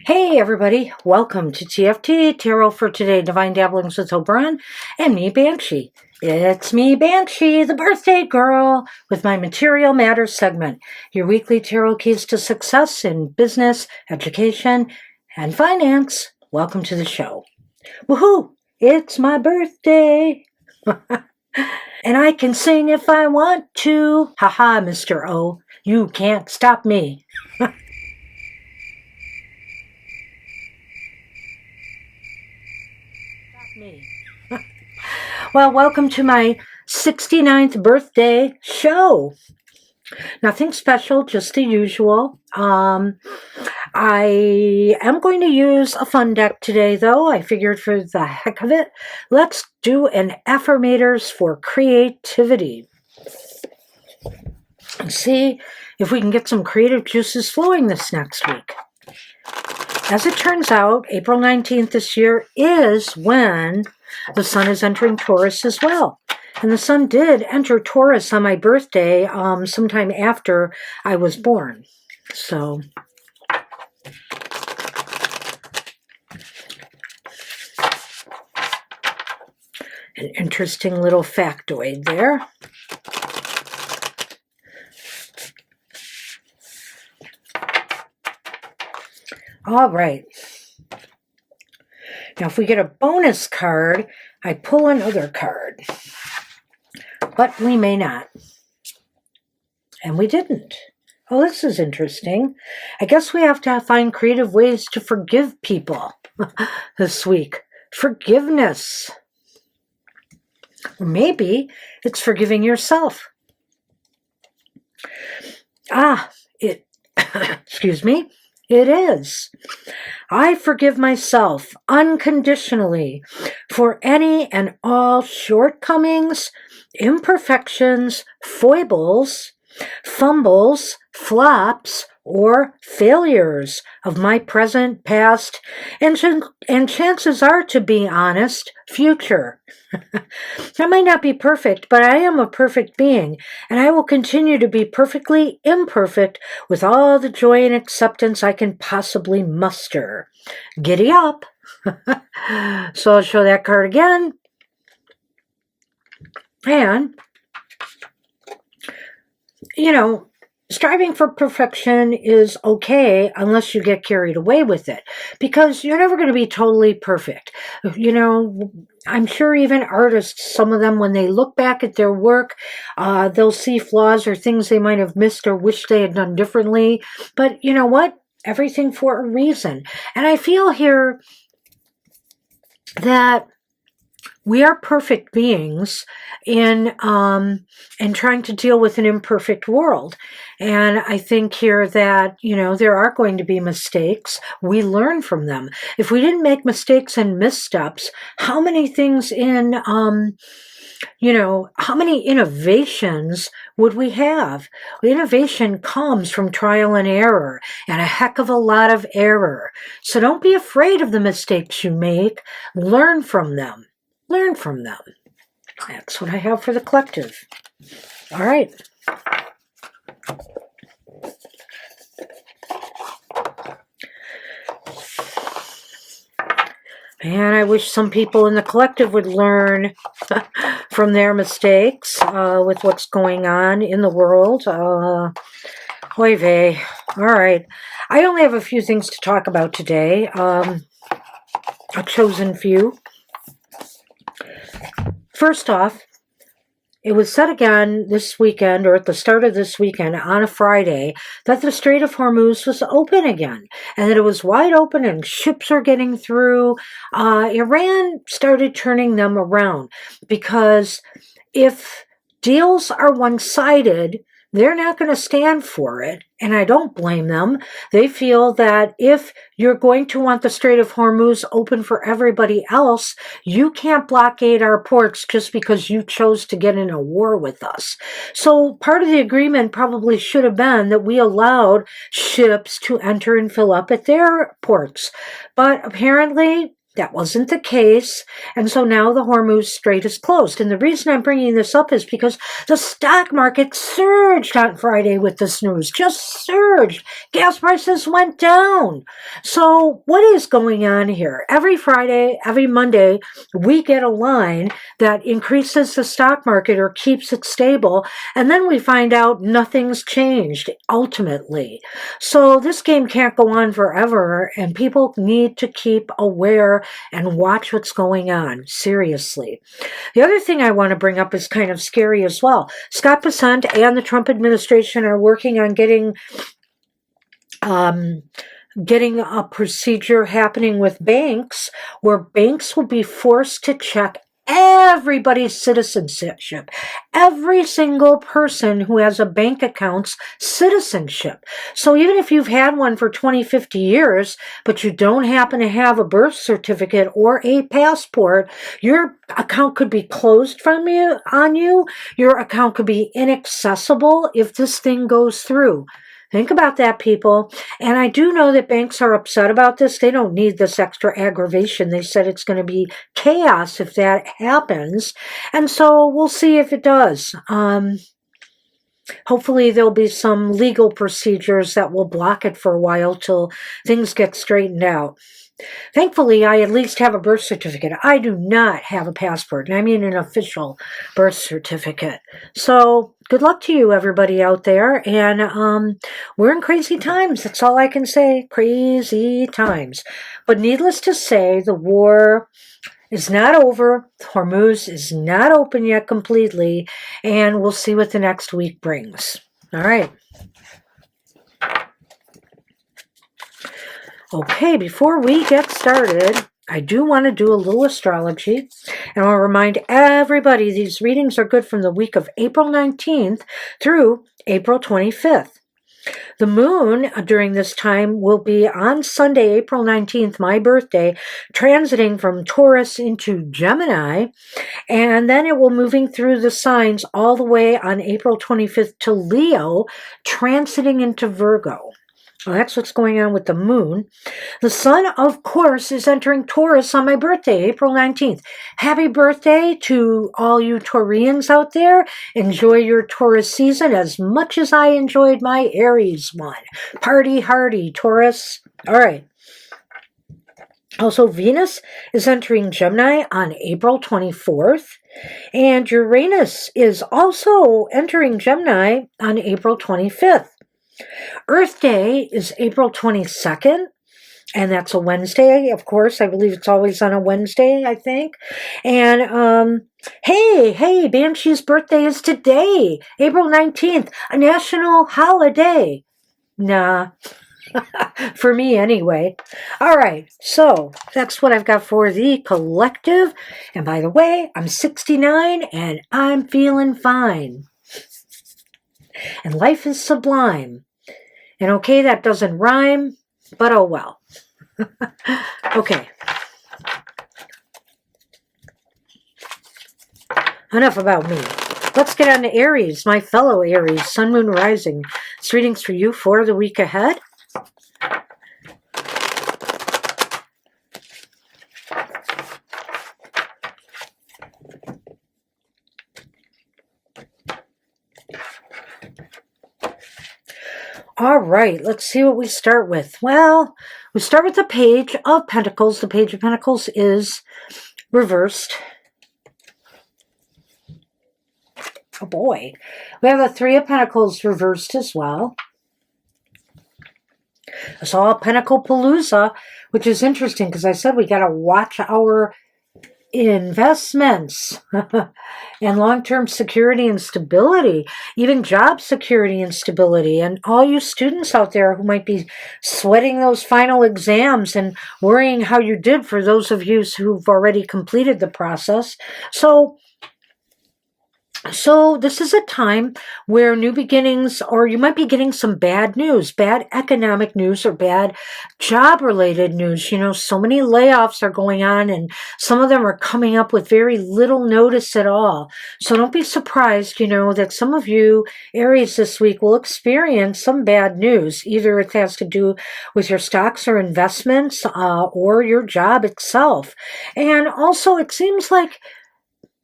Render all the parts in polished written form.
Hey everybody, welcome to TFT, Tarot for Today, Divine Dabblings with Oberon, and me, Banshee. It's me, Banshee, the birthday girl, with my Material Matters segment, your weekly tarot keys to success in business, education, and finance. Welcome to the show. Woohoo! It's my birthday! And I can sing if I want to. Haha, Mr. O, you can't stop me. Well, welcome to my 69th birthday show. Nothing special, just the usual. I am going to use a fun deck today, though. I figured for the heck of it, let's do an Affirmators for Creativity. And see if we can get some creative juices flowing this next week. As it turns out, April 19th this year is when the sun is entering Taurus as well. And the sun did enter Taurus on my birthday sometime after I was born. So an interesting little factoid there. All right. Now, if we get a bonus card, I pull another card. But we may not. And we didn't. Oh, this is interesting. I guess we have to find creative ways to forgive people this week. Forgiveness. Or maybe it's forgiving yourself. Excuse me. It is. I forgive myself unconditionally for any and all shortcomings, imperfections, foibles, fumbles, flops, or failures of my present, past, and chances are, to be honest, future. I might not be perfect, but I am a perfect being, and I will continue to be perfectly imperfect with all the joy and acceptance I can possibly muster. Giddy up! So I'll show that card again. And, striving for perfection is okay unless you get carried away with it, because you're never going to be totally perfect. I'm sure even artists, some of them, when they look back at their work, they'll see flaws or things they might have missed or wish they had done differently. But you know what? Everything for a reason. And I feel here that we are perfect beings in trying to deal with an imperfect world. And I think here that, there are going to be mistakes. We learn from them. If we didn't make mistakes and missteps, how many things how many innovations would we have? Innovation comes from trial and error, and a heck of a lot of error. So don't be afraid of the mistakes you make. Learn from them. Learn from them. That's what I have for the collective. All right. And I wish some people in the collective would learn from their mistakes with what's going on in the world. Oy vey. All right. I only have a few things to talk about today. A chosen few. First off, it was said again this weekend, or at the start of this weekend, on a Friday, that the Strait of Hormuz was open again, and that it was wide open and ships were getting through. Iran started turning them around, because if deals are one-sided, they're not going to stand for it, and I don't blame them. They feel that if you're going to want the Strait of Hormuz open for everybody else, you can't blockade our ports just because you chose to get in a war with us. So part of the agreement probably should have been that we allowed ships to enter and fill up at their ports. But apparently that wasn't the case, and so now the Hormuz Strait is closed. And the reason I'm bringing this up is because the stock market surged on Friday with this news, just surged. Gas prices went down. So what is going on here? Every Friday, every Monday, we get a line that increases the stock market or keeps it stable, and then we find out nothing's changed ultimately. So this game can't go on forever, and people need to keep aware and watch what's going on, seriously. The other thing I want to bring up is kind of scary as well. Scott Bessent and the Trump administration are working on getting a procedure happening with banks where banks will be forced to check everybody's citizenship, every single person who has a bank account's citizenship. So even if you've had one for 20, 50 years, but you don't happen to have a birth certificate or a passport, your account could be closed on you. Your account could be inaccessible if this thing goes through. Think about that, people. And I do know that banks are upset about this. They don't need this extra aggravation. They said it's going to be chaos if that happens. And so we'll see if it does. Hopefully there'll be some legal procedures that will block it for a while till things get straightened out. Thankfully, I at least have a birth certificate. I do not have a passport, and I mean an official birth certificate. So good luck to you, everybody out there. And we're in crazy times. That's all I can say. Crazy times. But needless to say, the war is not over. Hormuz is not open yet completely. And we'll see what the next week brings. All right. Okay, before we get started, I do want to do a little astrology, and I'll remind everybody these readings are good from the week of April 19th through April 25th. The moon during this time will be on Sunday, April 19th, my birthday, transiting from Taurus into Gemini, and then it will moving through the signs all the way on April 25th to Leo, transiting into Virgo. Well, that's what's going on with the moon. The sun, of course, is entering Taurus on my birthday, April 19th. Happy birthday to all you Taurians out there. Enjoy your Taurus season as much as I enjoyed my Aries one. Party hardy, Taurus. All right. Also, Venus is entering Gemini on April 24th. And Uranus is also entering Gemini on April 25th. Earth Day is April 22nd, and that's a Wednesday, of course. I believe it's always on a Wednesday, I think. And, hey, Banshee's birthday is today, April 19th, a national holiday. Nah, for me anyway. All right, so that's what I've got for the collective. And by the way, I'm 69, and I'm feeling fine. And life is sublime. And okay, that doesn't rhyme, but oh well. Okay. Enough about me. Let's get on to Aries, my fellow Aries, Sun, Moon, Rising. This reading's for you for the week ahead. All right, let's see what we start with. Well, we start with the Page of Pentacles. The Page of Pentacles is reversed. Oh boy. We have the Three of Pentacles reversed as well. I saw a Pentacle Palooza, which is interesting because I said we got to watch our investments and long-term security and stability, even job security and stability. And all you students out there who might be sweating those final exams and worrying how you did, for those of you who've already completed the process. So So this is a time where new beginnings, or you might be getting some bad news, bad economic news or bad job-related news. You know, so many layoffs are going on and some of them are coming up with very little notice at all. So don't be surprised, you know, that some of you, Aries, this week will experience some bad news. Either it has to do with your stocks or investments or your job itself. And also it seems like,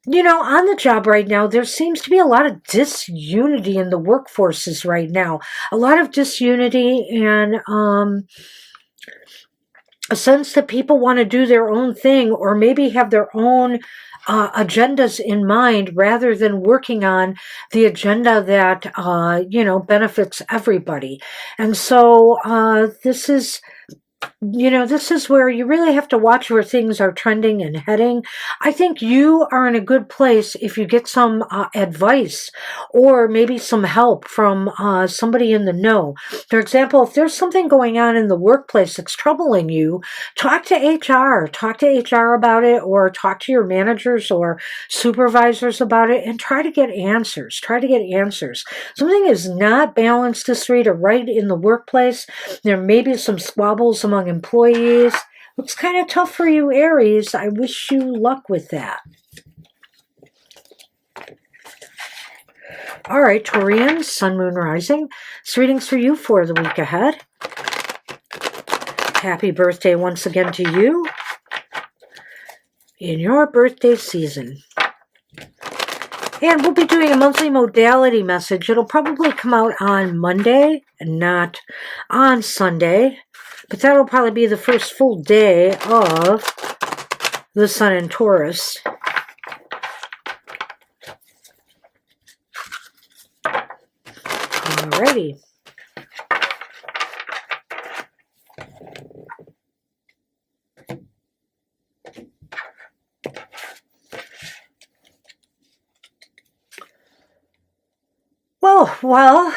you know, on the job right now, there seems to be a lot of disunity in the workforces right now. A lot of disunity and a sense that people want to do their own thing or maybe have their own agendas in mind rather than working on the agenda that, you know, benefits everybody. And so this is... You know, this is where you really have to watch where things are trending and heading. I think you are in a good place if you get some advice or maybe some help from somebody in the know. For example, if there's something going on in the workplace that's troubling you, talk to HR. Talk to HR about it, or talk to your managers or supervisors about it and try to get answers. Try to get answers. Something is not balanced this week or right in the workplace. There may be some squabbles among employees. Looks kind of tough for you, Aries. I wish you luck with that. All right, Taurians, Sun, Moon, Rising. This reading's for you for the week ahead. Happy birthday once again to you in your birthday season. And we'll be doing a monthly modality message. It'll probably come out on Monday and not on Sunday. But that'll probably be the first full day of the Sun in Taurus. Alrighty. Well,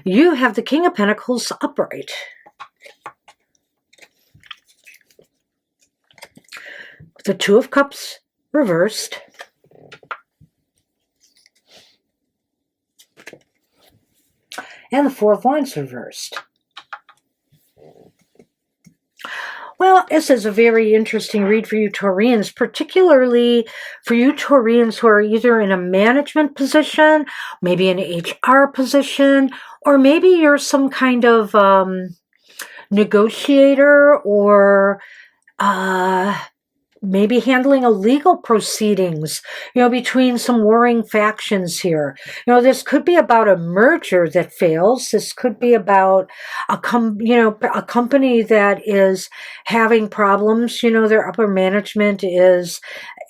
you have the King of Pentacles upright. The Two of Cups reversed. And the Four of Wands reversed. Well, this is a very interesting read for you Taurians, particularly for you Taurians who are either in a management position, maybe an HR position, or maybe you're some kind of negotiator or maybe handling a legal proceedings, you know, between some warring factions here. You know, this could be about a merger that fails. This could be about a company that is having problems. You know, their upper management is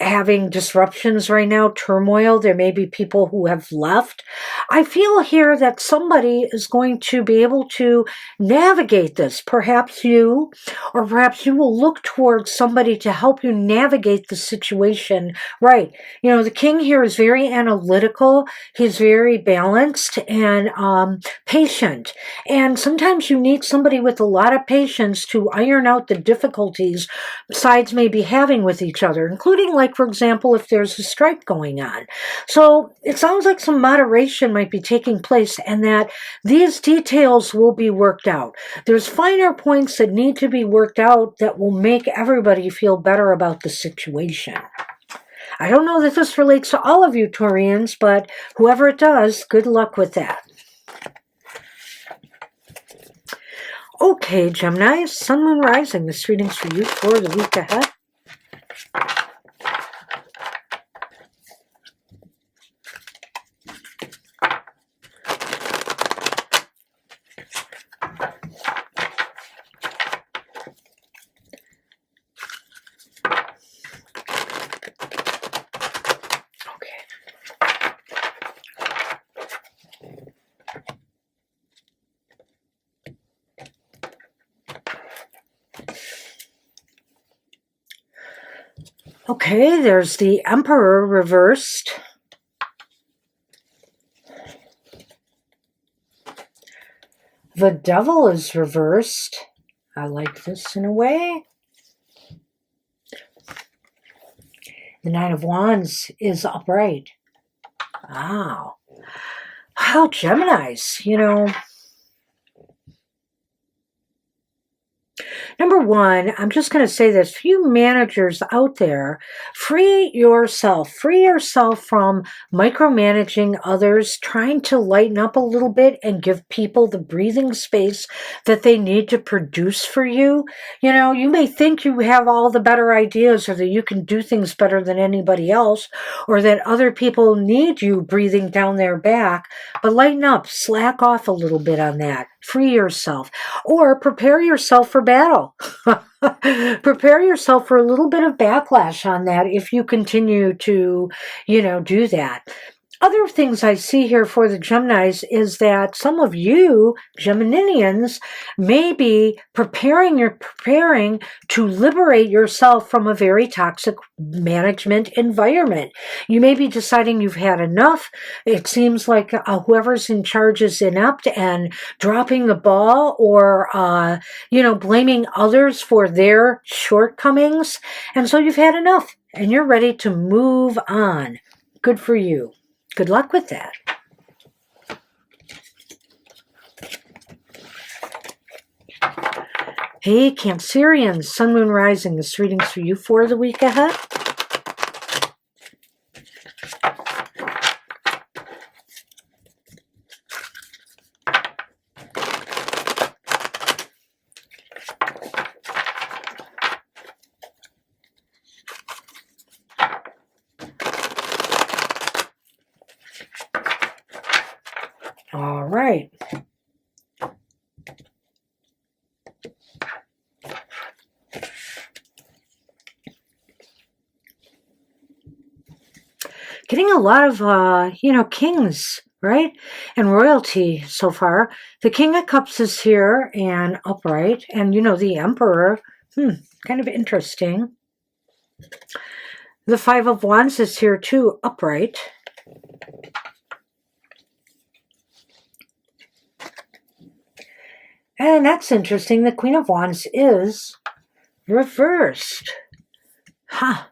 having disruptions right now, turmoil. There may be people who have left. I feel here that somebody is going to be able to navigate this. Perhaps you, or perhaps you will look towards somebody to help you navigate the situation. Right. You know, the king here is very analytical. He's very balanced and patient. And sometimes you need somebody with a lot of patience to iron out the difficulties sides may be having with each other, including, like, for example, if there's a strike going on. So it sounds like some moderation might be taking place and that these details will be worked out. There's finer points that need to be worked out that will make everybody feel better about the situation. I don't know that this relates to all of you Taurians, but whoever it does, good luck with that. Okay, Gemini, Sun, Moon, Rising. This reading's for you for the week ahead. Okay, there's the Emperor reversed. The Devil is reversed. I like this in a way. The Nine of Wands is upright. Wow. Wow, Geminis, you know. Number one, I'm just going to say this, for you managers out there, free yourself from micromanaging others, trying to lighten up a little bit and give people the breathing space that they need to produce for you. You know, you may think you have all the better ideas or that you can do things better than anybody else or that other people need you breathing down their back, but lighten up, slack off a little bit on that. Free yourself or prepare yourself for battle. Prepare yourself for a little bit of backlash on that if you continue to, do that. Other things I see here for the Geminis is that some of you Geminians may be preparing to liberate yourself from a very toxic management environment. You may be deciding you've had enough. It seems like whoever's in charge is inept and dropping the ball or, blaming others for their shortcomings. And so you've had enough and you're ready to move on. Good for you. Good luck with that. Hey, Cancerians, Sun, Moon, Rising. This reading's for you for the week ahead. All right. Getting a lot of, kings, right? And royalty so far. The King of Cups is here and upright. And, the Emperor. Kind of interesting. The Five of Wands is here too, upright. And that's interesting. The Queen of Wands is reversed. Huh.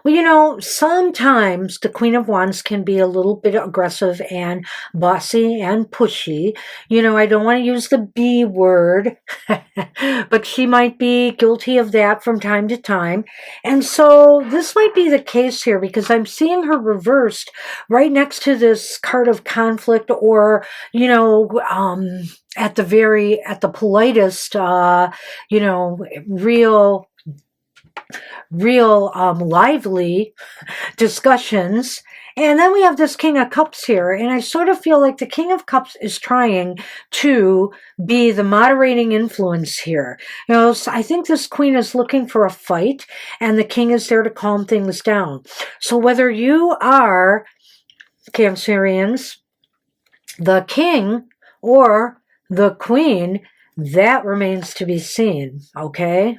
Well, sometimes the Queen of Wands can be a little bit aggressive and bossy and pushy. I don't want to use the B word, but she might be guilty of that from time to time. And so this might be the case here because I'm seeing her reversed right next to this card of conflict or, at the politest, real lively discussions. And then we have this King of Cups here. And I sort of feel like the King of Cups is trying to be the moderating influence here. So I think this Queen is looking for a fight and the King is there to calm things down. So whether you are, Cancerians, the King or the Queen, that remains to be seen, okay?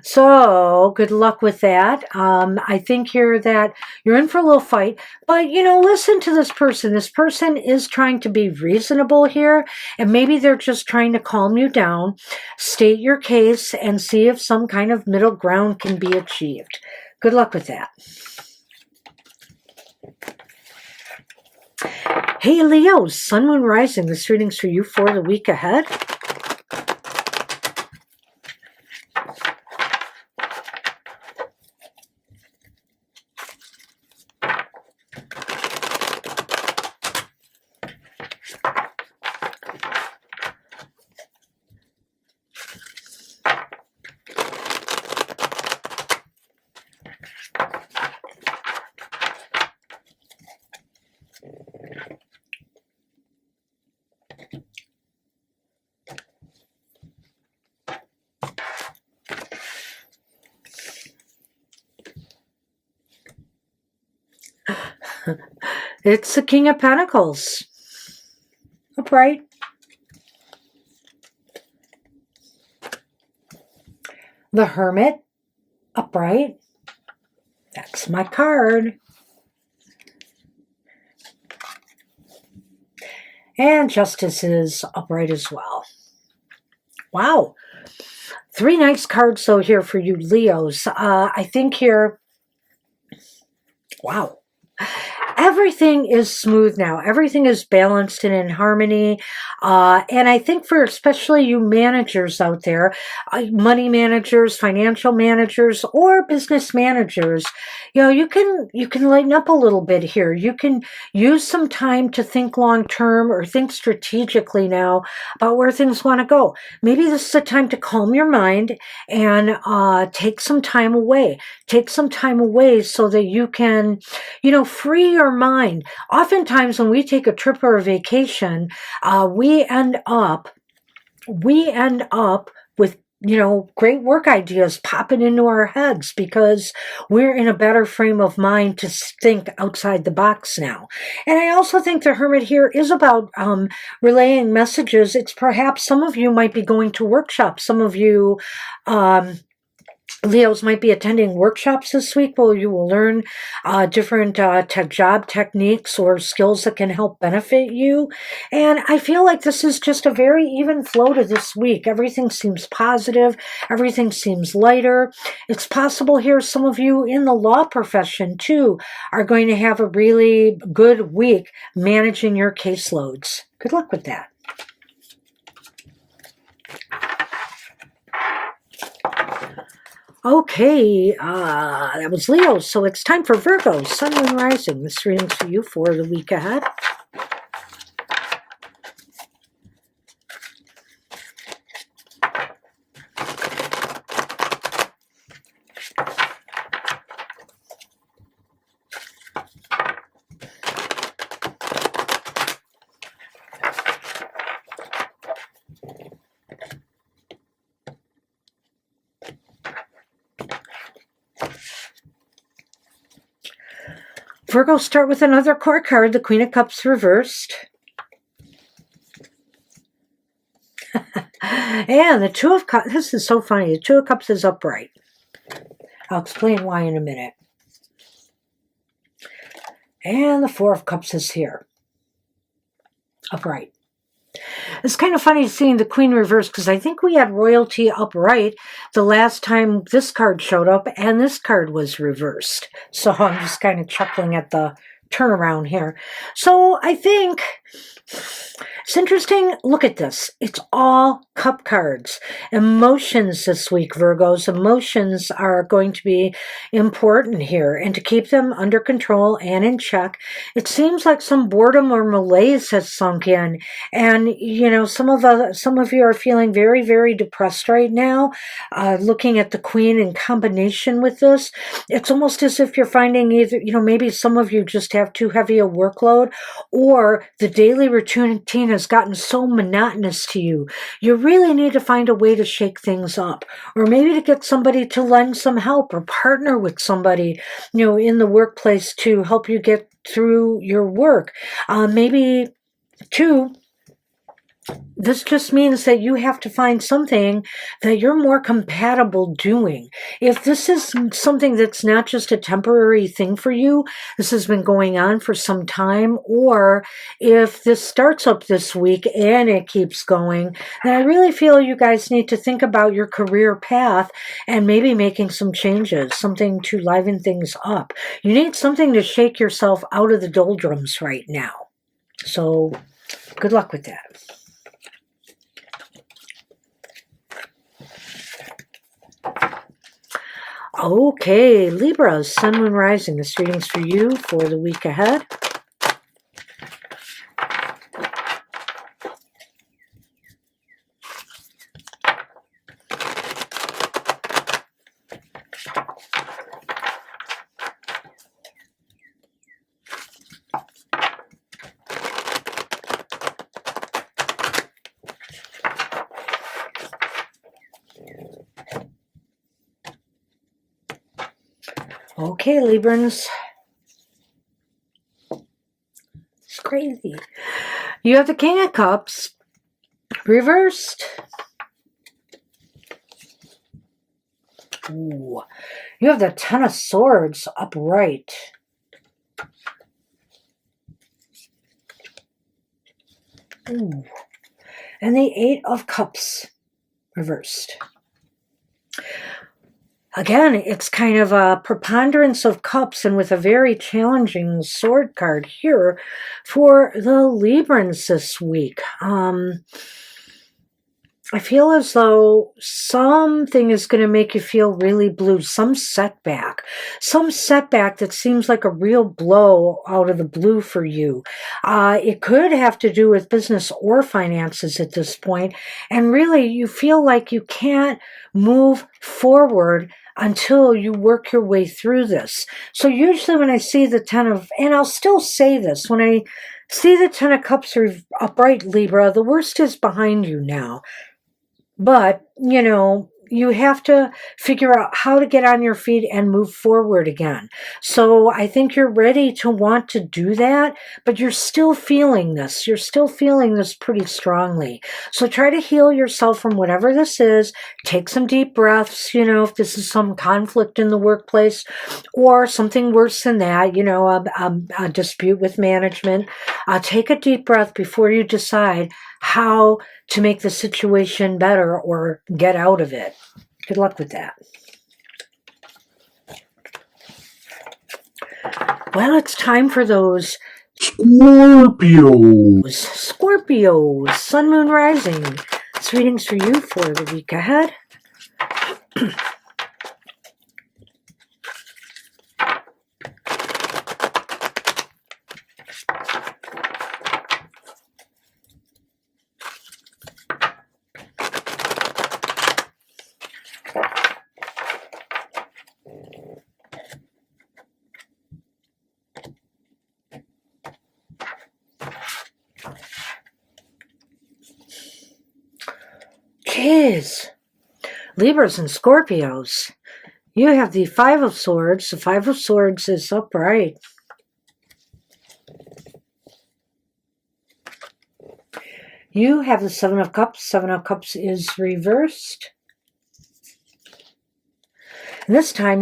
So, good luck with that. I think here that you're in for a little fight, but, listen to this person. This person is trying to be reasonable here, and maybe they're just trying to calm you down, state your case, and see if some kind of middle ground can be achieved. Good luck with that. Hey, Leo, Sun, Moon, Rising. This reading's for you for the week ahead. It's the King of Pentacles. Upright. The Hermit. Upright. That's my card. And Justice is upright as well. Wow. Three nice cards, though, here for you Leos. I think here, wow. Everything is smooth now. Everything is balanced and in harmony. And I think for especially you managers out there, money managers, financial managers, or business managers, you can lighten up a little bit here. You can use some time to think long term or think strategically now about where things want to go. Maybe this is a time to calm your mind and take some time away. Take some time away so that you can, free your mind. Oftentimes when we take a trip or a vacation, we end up with great work ideas popping into our heads because we're in a better frame of mind to think outside the box now. And I also think the Hermit here is about relaying messages. It's perhaps some of you might be going to workshops. Some of you Leos might be attending workshops this week where you will learn different job techniques or skills that can help benefit you. And I feel like this is just a very even flow to this week. Everything seems positive. Everything seems lighter. It's possible here some of you in the law profession, too, are going to have a really good week managing your caseloads. Good luck with that. Okay, that was Leo, so it's time for Virgo, Sun, Moon, Rising. This reading's for you for the week ahead. Virgo, start with another core card, the Queen of Cups reversed. And the Two of Cups, this is so funny, the Two of Cups is upright. I'll explain why in a minute. And the Four of Cups is here, upright. It's kind of funny seeing the Queen reversed because I think we had royalty upright the last time this card showed up and this card was reversed. So I'm just kind of chuckling at the turnaround here. So I think it's interesting. Look at this. It's all cup cards. Emotions this week, Virgos. Emotions are going to be important here. And to keep them under control and in check, it seems like some boredom or malaise has sunk in. And, some of you are feeling very, very depressed right now. Looking at the Queen in combination with this, it's almost as if you're finding either, maybe some of you just have too heavy a workload or the daily routine has gotten so monotonous to you. You really need to find a way to shake things up, or maybe to get somebody to lend some help or partner with somebody, in the workplace to help you get through your work. Maybe, too, this just means that you have to find something that you're more compatible doing. If this is something that's not just a temporary thing for you, this has been going on for some time, or if this starts up this week and it keeps going, then I really feel you guys need to think about your career path and maybe making some changes, something to liven things up. You need something to shake yourself out of the doldrums right now. So good luck with that. Okay, Libra, Sun, Moon, Rising. This reading's for you for the week ahead. Okay, Librans. It's crazy. You have the King of Cups reversed. Ooh. You have the Ten of Swords upright. Ooh. And the Eight of Cups reversed. Again, it's kind of a preponderance of cups and with a very challenging sword card here for the Librans this week. I feel as though something is going to make you feel really blue, some setback that seems like a real blow out of the blue for you. It could have to do with business or finances at this point, and really you feel like you can't move forward until you work your way through this. So usually when I see the and I'll still say this, when I see the Ten of Cups upright, Libra, the worst is behind you now. But, you have to figure out how to get on your feet and move forward again. So I think you're ready to want to do that, but you're still feeling this. You're still feeling this pretty strongly. So try to heal yourself from whatever this is. Take some deep breaths, if this is some conflict in the workplace or something worse than that, a dispute with management. Take a deep breath before you decide how to make the situation better or get out of it. Good luck with that. Well, it's time for those Scorpios, Sun, Moon, Rising. This reading's for you for the week ahead. Jeez. Libras and Scorpios. You have the Five of Swords. The Five of Swords is upright. You have the Seven of Cups. Seven of Cups is reversed. And this time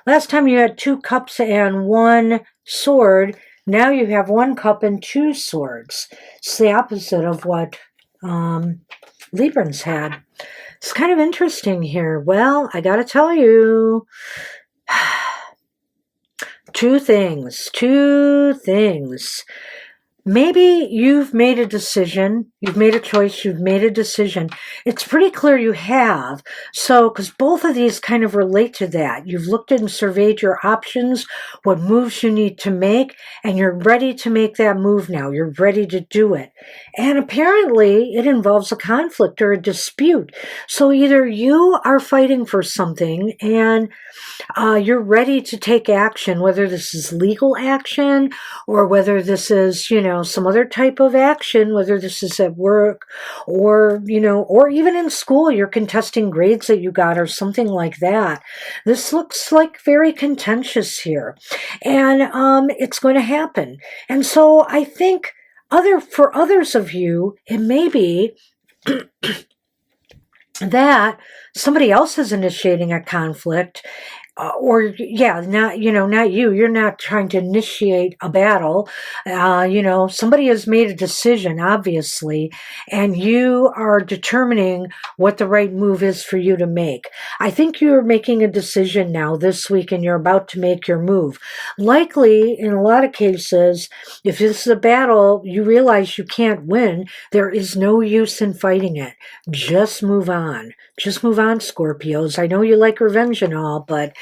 last time you had 2 cups and 1 sword. Now you have 1 cup and 2 swords. It's the opposite of what Librans had. It's kind of interesting here. Well, I gotta tell you, two things. Maybe you've made a decision, you've made a choice, you've made a decision. It's pretty clear you have. So, because both of these kind of relate to that. You've looked and surveyed your options, what moves you need to make, and you're ready to make that move now. You're ready to do it. And apparently, it involves a conflict or a dispute. So either you are fighting for something and you're ready to take action, whether this is legal action or whether this is, some other type of action, whether this is at work or, or even in school, you're contesting grades that you got or something like that. This looks like very contentious here, and it's going to happen. And so I think for others of you, it may be that somebody else is initiating a conflict, not you. You're not trying to initiate a battle. Somebody has made a decision, obviously, and you are determining what the right move is for you to make. I think you're making a decision now this week, and you're about to make your move. Likely, in a lot of cases, if this is a battle, you realize you can't win. There is no use in fighting it. Just move on. Just move on, Scorpios. I know you like revenge and all, but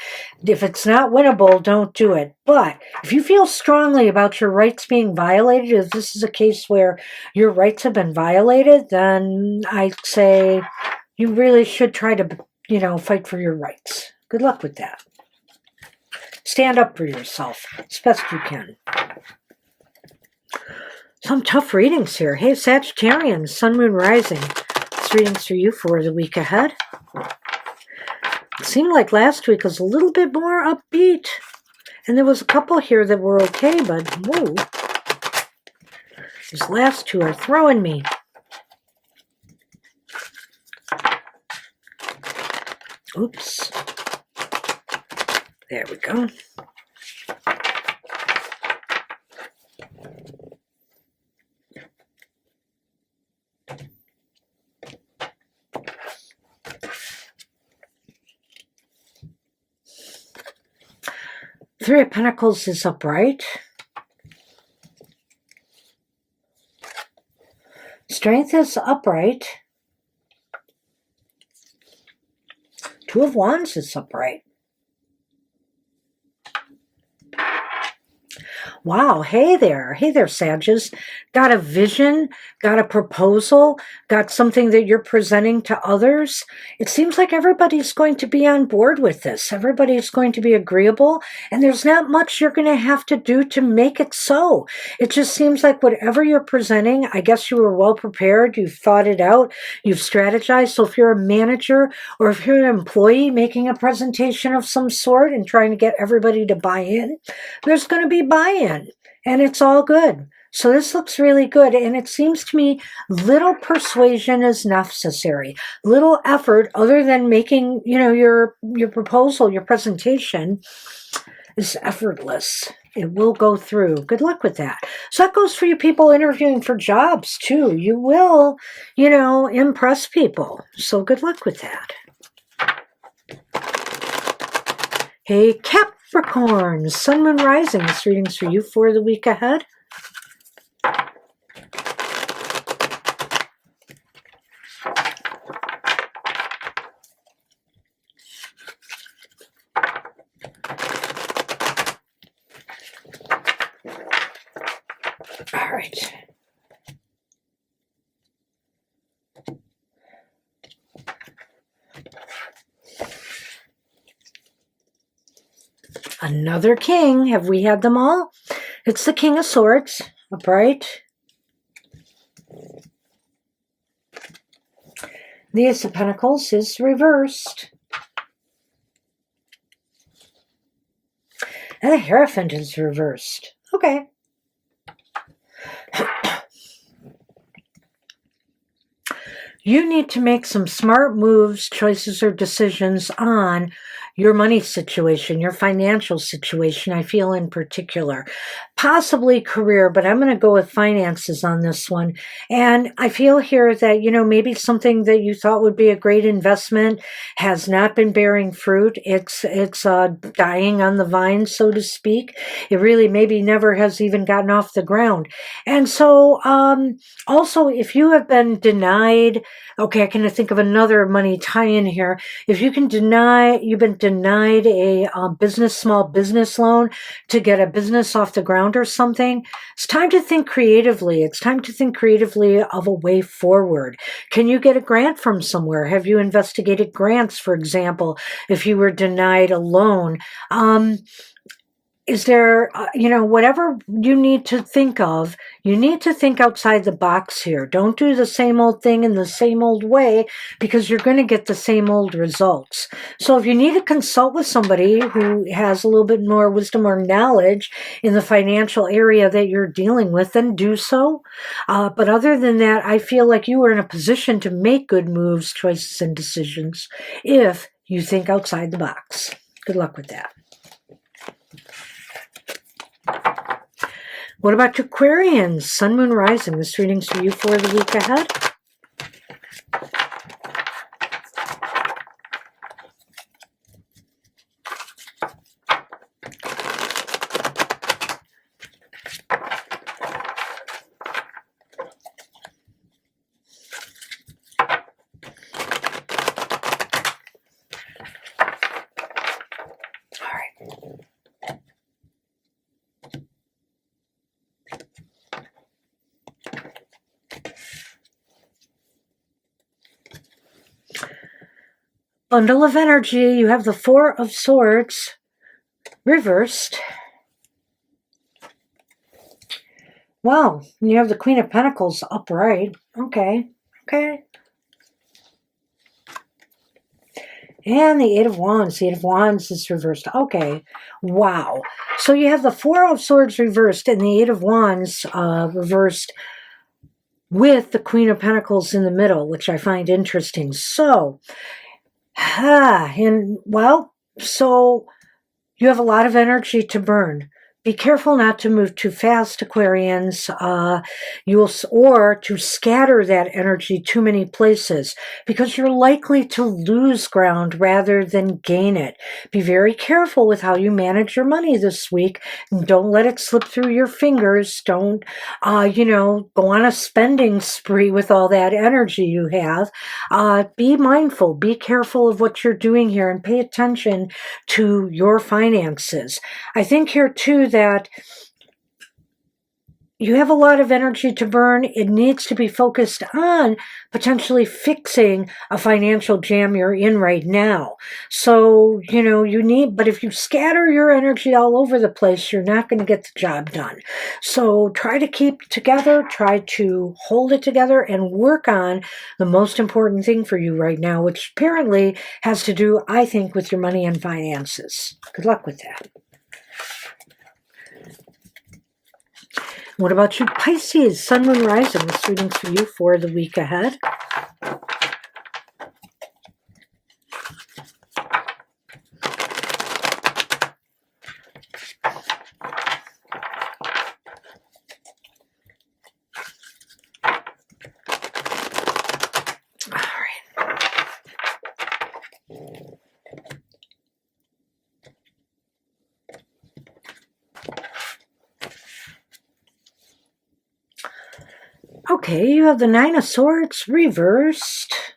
if it's not winnable, don't do it. But if you feel strongly about your rights being violated, if this is a case where your rights have been violated, then I'd say you really should try to, fight for your rights. Good luck with that. Stand up for yourself as best you can. Some tough readings here. Hey, Sagittarius, Sun, Moon, Rising. This reading's for you for the week ahead. It seemed like last week was a little bit more upbeat. And there was a couple here that were okay, but whoa. These last two are throwing me. Oops. There we go. Three of Pentacles is upright. Strength is upright. Two of Wands is upright. Wow, hey there, Sagittarius. Got a vision, got a proposal, got something that you're presenting to others. It seems like everybody's going to be on board with this. Everybody's going to be agreeable, and there's not much you're going to have to do to make it so. It just seems like whatever you're presenting, I guess you were well prepared, you've thought it out, you've strategized. So if you're a manager or if you're an employee making a presentation of some sort and trying to get everybody to buy in, there's going to be buy-in. And it's all good. So this looks really good. And it seems to me little persuasion is necessary. Little effort other than making, your proposal, your presentation is effortless. It will go through. Good luck with that. So that goes for you people interviewing for jobs too. You will, impress people. So good luck with that. Hey, Capricorn, Sun, Moon, Rising. This reading's for you for the week ahead. All right. Another king. Have we had them all? It's the King of Swords, upright. The Ace of Pentacles is reversed. And the Hierophant is reversed. Okay. You need to make some smart moves, choices, or decisions on your money situation, your financial situation, I feel in particular. Possibly career, but I'm going to go with finances on this one. And I feel here that, maybe something that you thought would be a great investment has not been bearing fruit. It's dying on the vine, so to speak. It really maybe never has even gotten off the ground. And so also, if you have been denied, okay, I can think of another money tie-in here. If you've been denied a small business loan to get a business off the ground or something, it's time to think creatively. It's time to think creatively of a way forward. Can you get a grant from somewhere? Have you investigated grants, for example, if you were denied a loan? Is there, whatever you need to think of, you need to think outside the box here. Don't do the same old thing in the same old way, because you're going to get the same old results. So if you need to consult with somebody who has a little bit more wisdom or knowledge in the financial area that you're dealing with, then do so. But other than that, I feel like you are in a position to make good moves, choices, and decisions if you think outside the box. Good luck with that. What about Aquarians, Sun, Moon, Rising? This reading's for you for the week ahead. Bundle of energy. You have the Four of Swords reversed. Wow, you have the Queen of Pentacles upright. Okay. And the Eight of Wands. The Eight of Wands is reversed. Okay. Wow. So you have the Four of Swords reversed and the Eight of Wands reversed with the Queen of Pentacles in the middle, which I find interesting. So, so you have a lot of energy to burn. be careful not to move too fast, Aquarians, or to scatter that energy too many places, because you're likely to lose ground rather than gain it. Be very careful with how you manage your money this week. Don't let it slip through your fingers. Don't, go on a spending spree with all that energy you have. Be mindful. Be careful of what you're doing here and pay attention to your finances. I think here too that you have a lot of energy to burn. It needs to be focused on potentially fixing a financial jam you're in right now. So, but if you scatter your energy all over the place, you're not going to get the job done. So try to keep it together, try to hold it together, and work on the most important thing for you right now, which apparently has to do, I think, with your money and finances. Good luck with that. What about you, Pisces? Sun, Moon, Rising. This reading's for you for the week ahead. All right. Okay, you have the Nine of Swords reversed.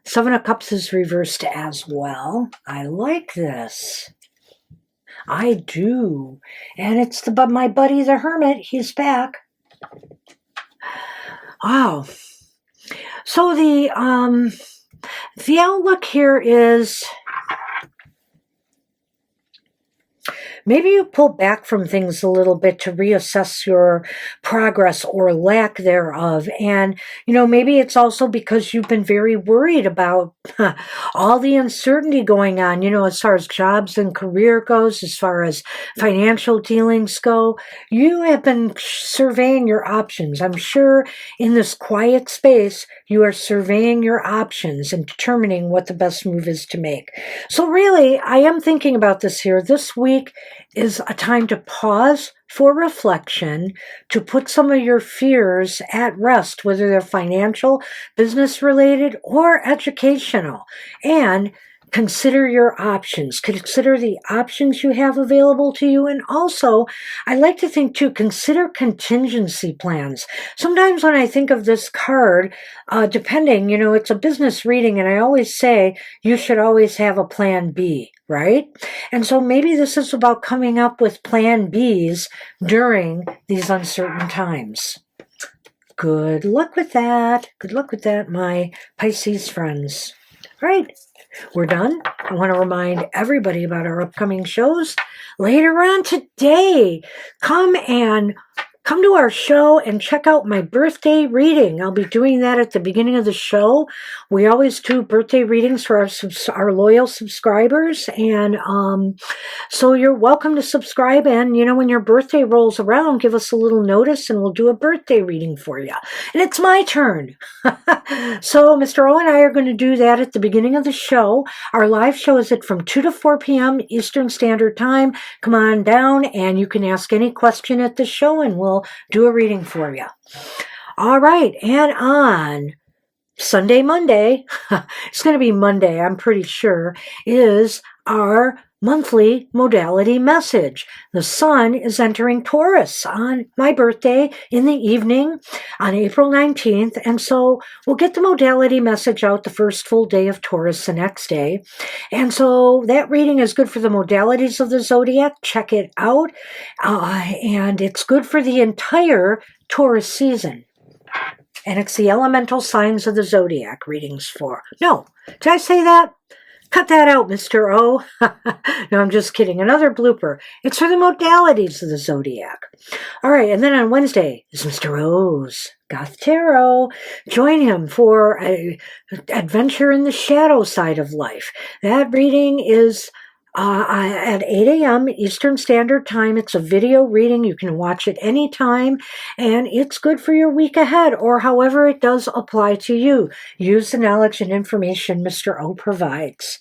Seven of Cups is reversed as well. I like this. I do. And it's my buddy the Hermit. He's back. Wow. So the outlook here is maybe you pull back from things a little bit to reassess your progress or lack thereof. And, maybe it's also because you've been very worried about all the uncertainty going on, as far as jobs and career goes, as far as financial dealings go. You have been surveying your options. I'm sure in this quiet space, you are surveying your options and determining what the best move is to make. So really, I am thinking about this here. This week is a time to pause for reflection, to put some of your fears at rest, whether they're financial, business related, or educational, and consider your options. Consider the options you have available to you. And also, I like to think too, consider contingency plans. Sometimes when I think of this card, depending, it's a business reading, and I always say you should always have a plan B, right? And so maybe this is about coming up with plan Bs during these uncertain times. Good luck with that. Good luck with that, my Pisces friends. All right. We're done. I want to remind everybody about our upcoming shows later on today. Come to our show and check out my birthday reading. I'll be doing that at the beginning of the show. We always do birthday readings for our loyal subscribers. And so you're welcome to subscribe. And, when your birthday rolls around, give us a little notice and we'll do a birthday reading for you. And it's my turn. So Mr. O and I are going to do that at the beginning of the show. Our live show is from 2 to 4 p.m. Eastern Standard Time. Come on down and you can ask any question at the show and we'll do a reading for you. All right, and on Monday, it's going to be Monday, I'm pretty sure, is our monthly modality message. The sun is entering Taurus on my birthday in the evening on April 19th, and so we'll get the modality message out the first full day of Taurus the next day. And so that reading is good for the modalities of the Zodiac. Check it out. And it's good for the entire Taurus season. And it's the elemental signs of the Zodiac readings for. No, did I say that? Cut that out, Mr. O. No, I'm just kidding. Another blooper. It's for the modalities of the Zodiac. All right, and then on Wednesday is Mr. O's Goth Tarot. Join him for an adventure in the shadow side of life. That reading is at 8 a.m. Eastern Standard Time. It's a video reading. You can watch it anytime, and it's good for your week ahead, or however it does apply to you. Use the knowledge and information Mr. O provides.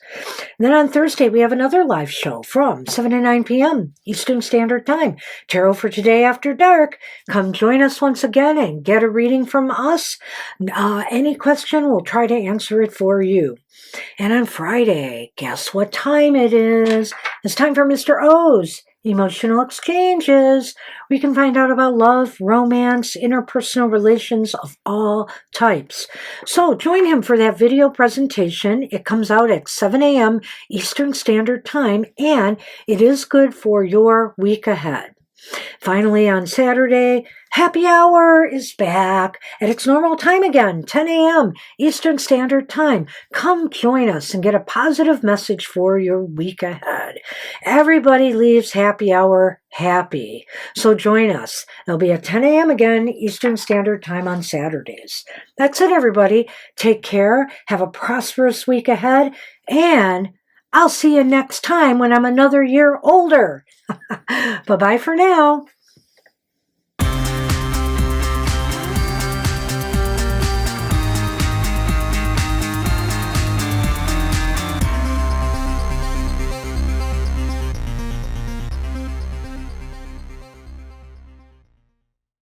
And then on Thursday, we have another live show from 7 to 9 p.m. Eastern Standard Time. Tarot for Today After Dark. Come join us once again and get a reading from us. Any question, we'll try to answer it for you. And on Friday, guess what time it is? It's time for Mr. O's Emotional Exchanges. We can find out about love, romance, interpersonal relations of all types. So join him for that video presentation. It comes out at 7 a.m. Eastern Standard Time, and it is good for your week ahead. Finally, on Saturday, Happy Hour is back at its normal time again, 10 a.m. Eastern Standard Time. Come join us and get a positive message for your week ahead. Everybody leaves Happy Hour happy. So join us. It'll be at 10 a.m. again, Eastern Standard Time on Saturdays. That's it, everybody. Take care. Have a prosperous week ahead. And I'll see you next time when I'm another year older. Bye-bye for now.